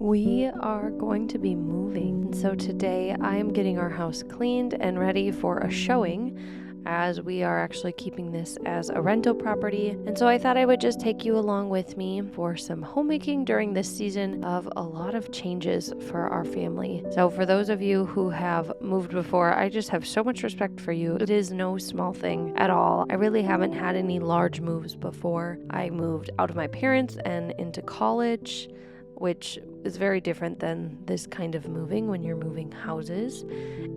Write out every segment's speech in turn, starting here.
We are going to be moving, so today I am getting our house cleaned and ready for a showing, as we are actually keeping this as a rental property. And so I thought I would just take you along with me for some homemaking during this season of a lot of changes for our family. So for those of you who have moved before, I just have so much respect for you. It is no small thing at all. I really haven't had any large moves before. I moved out of my parents and into college, which is very different than this kind of moving when you're moving houses.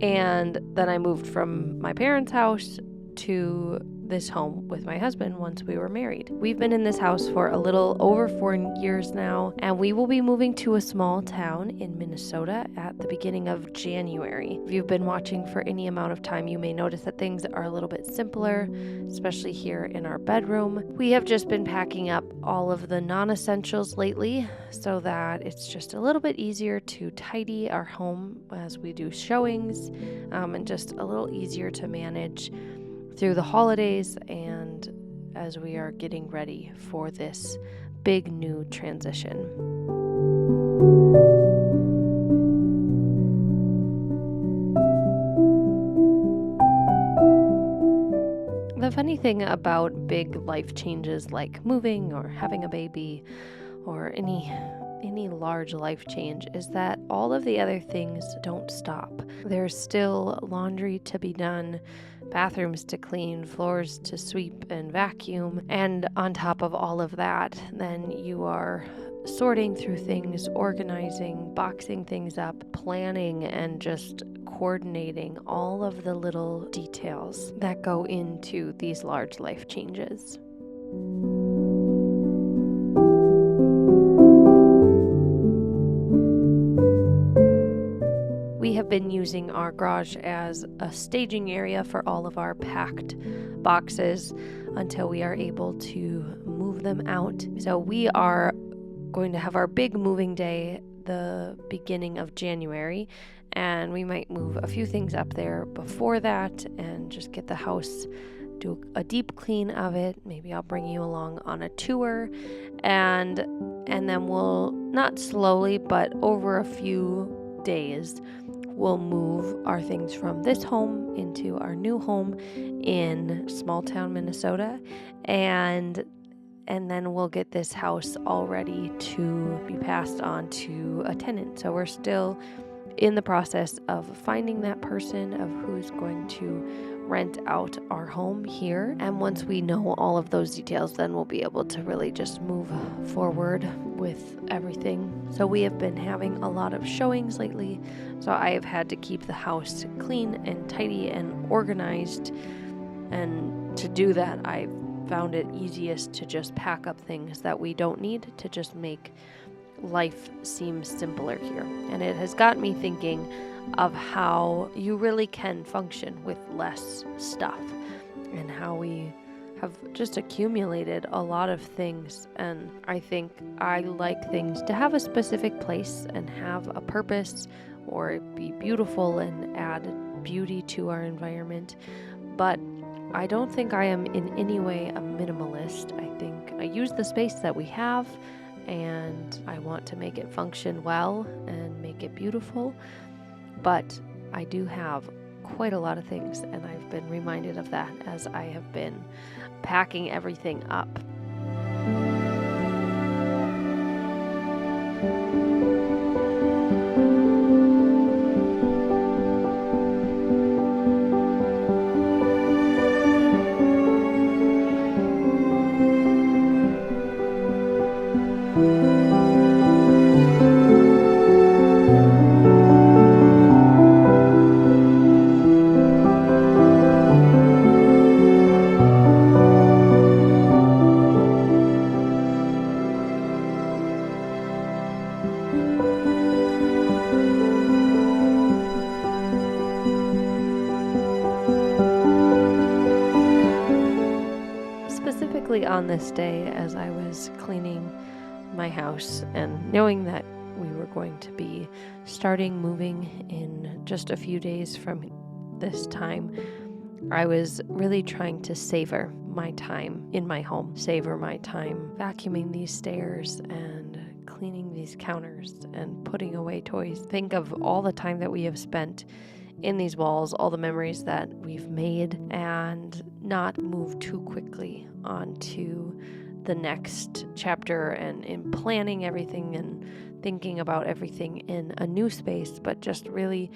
And then I moved from my parents' house to this home with my husband once we were married. We've been in this house for a little over 4 years now, and we will be moving to a small town in Minnesota at the beginning of January. If you've been watching for any amount of time, you may notice that things are a little bit simpler, especially here in our bedroom. We have just been packing up all of the non-essentials lately so that it's just a little bit easier to tidy our home as we do showings, and just a little easier to manage through the holidays and as we are getting ready for this big new transition. The funny thing about big life changes like moving or having a baby or any large life change is that all of the other things don't stop. There's still laundry to be done, bathrooms to clean, floors to sweep and vacuum, and on top of all of that, then you are sorting through things, organizing, boxing things up, planning, and just coordinating all of the little details that go into these large life changes. We have been using our garage as a staging area for all of our packed boxes until we are able to move them out. So we are going to have our big moving day the beginning of January, and we might move a few things up there before that and just get the house, do a deep clean of it. Maybe I'll bring you along on a tour, and then we'll, not slowly, but over a few days, we'll move our things from this home into our new home in small town Minnesota, and then we'll get this house all ready to be passed on to a tenant. So we're still in the process of finding that person of who's going to rent out our home here. And once we know all of those details, then we'll be able to really just move forward with everything. So we have been having a lot of showings lately. So I have had to keep the house clean and tidy and organized. And to do that, I found it easiest to just pack up things that we don't need to just make life seem simpler here. And it has got me thinking of how you really can function with less stuff and how we have just accumulated a lot of things. And I think I like things to have a specific place and have a purpose or be beautiful and add beauty to our environment. But I don't think I am in any way a minimalist. I think I use the space that we have and I want to make it function well and make it beautiful. But I do have quite a lot of things, and I've been reminded of that as I have been packing everything up. On this day, as I was cleaning my house and knowing that we were going to be starting moving in just a few days from this time, I was really trying to savor my time in my home, savor my time vacuuming these stairs and cleaning these counters and putting away toys. Think of all the time that we have spent in these walls, all the memories that we've made, and not move too quickly onto the next chapter and in planning everything and thinking about everything in a new space, but just really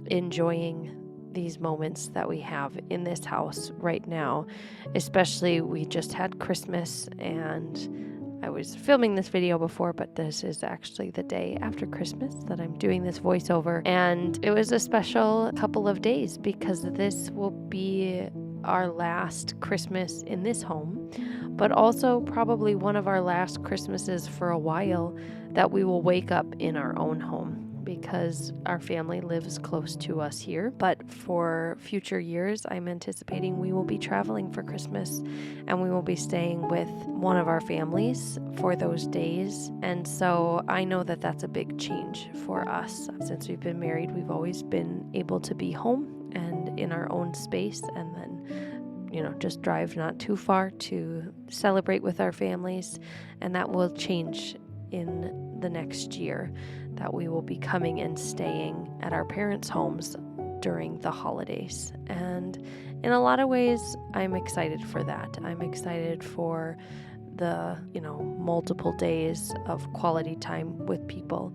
enjoying these moments that we have in this house right now. Especially, we just had Christmas, and I was filming this video before, but this is actually the day after Christmas that I'm doing this voiceover, and it was a special couple of days because this will be our last Christmas in this home, but also probably one of our last Christmases for a while that we will wake up in our own home, because our family lives close to us here. But for future years, I'm anticipating we will be traveling for Christmas, and we will be staying with one of our families for those days. And so I know that that's a big change for us. Since we've been married, we've always been able to be home and in our own space, and then just drive not too far to celebrate with our families. And that will change in the next year, that we will be coming and staying at our parents' homes during the holidays. And in a lot of ways, I'm excited for that. I'm excited for the, multiple days of quality time with people.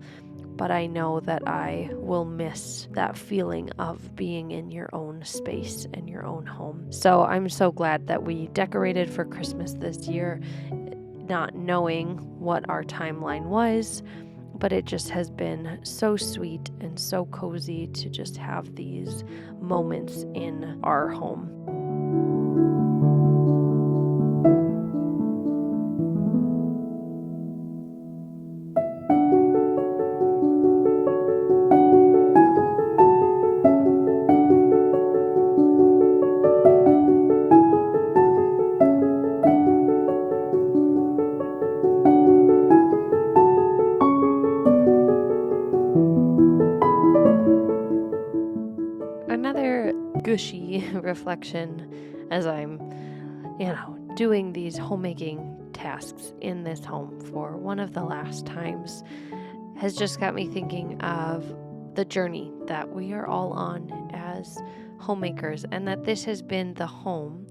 But I know that I will miss that feeling of being in your own space and your own home. So I'm so glad that we decorated for Christmas this year, not knowing what our timeline was, but it just has been so sweet and so cozy to just have these moments in our home. Another gushy reflection as I'm, doing these homemaking tasks in this home for one of the last times has just got me thinking of the journey that we are all on as homemakers, and that this has been the home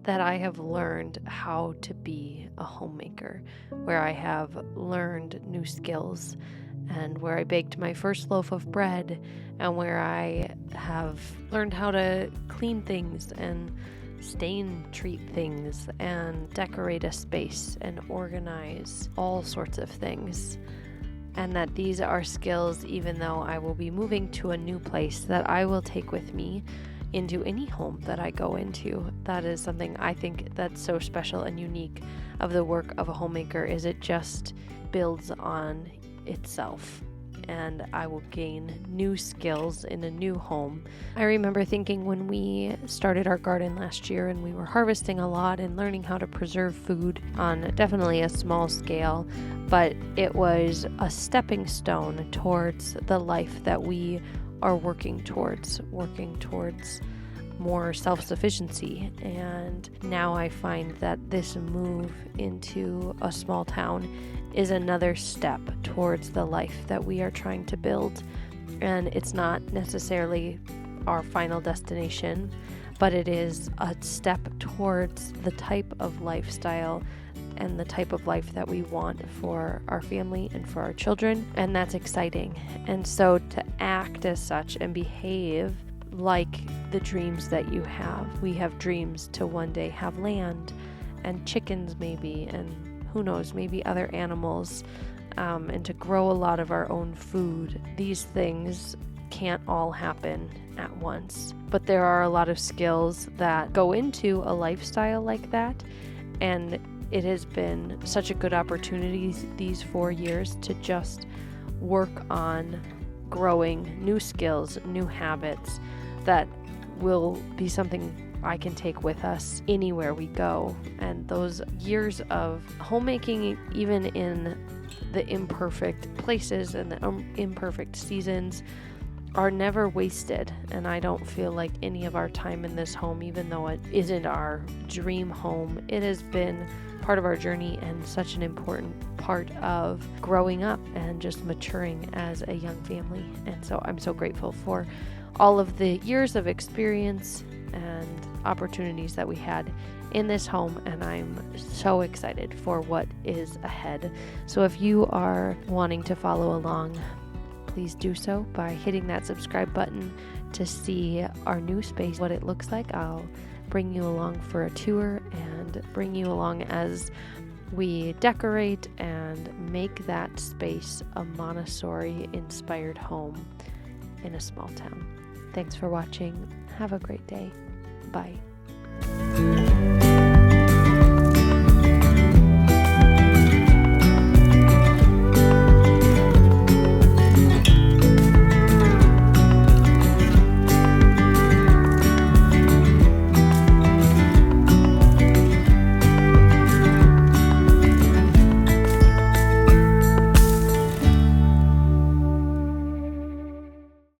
that I have learned how to be a homemaker, where I have learned new skills, and where I baked my first loaf of bread, and where I have learned how to clean things and treat things and decorate a space and organize all sorts of things. And that these are skills, even though I will be moving to a new place, that I will take with me into any home that I go into. That is something I think that's so special and unique of the work of a homemaker, is it just builds on itself, and I will gain new skills in a new home. I remember thinking when we started our garden last year and we were harvesting a lot and learning how to preserve food on definitely a small scale, but it was a stepping stone towards the life that we are working towards more self-sufficiency. And now I find that this move into a small town is another step towards the life that we are trying to build. And it's not necessarily our final destination, but it is a step towards the type of lifestyle and the type of life that we want for our family and for our children. And that's exciting. And so to act as such and behave like the dreams that you have. We have dreams to one day have land and chickens maybe, and who knows, maybe other animals, and to grow a lot of our own food. These things can't all happen at once, but there are a lot of skills that go into a lifestyle like that, and it has been such a good opportunity these 4 years to just work on growing new skills, new habits that will be something I can take with us anywhere we go. And those years of homemaking, even in the imperfect places and the imperfect seasons, are never wasted. And I don't feel like any of our time in this home, even though it isn't our dream home, it has been part of our journey and such an important part of growing up and just maturing as a young family. And so I'm so grateful for all of the years of experience and opportunities that we had in this home, and I'm so excited for what is ahead. So if you are wanting to follow along, please do so by hitting that subscribe button to see our new space, what it looks like. I'll bring you along for a tour and bring you along as we decorate and make that space a Montessori-inspired home in a small town. Thanks for watching. Have a great day. Bye.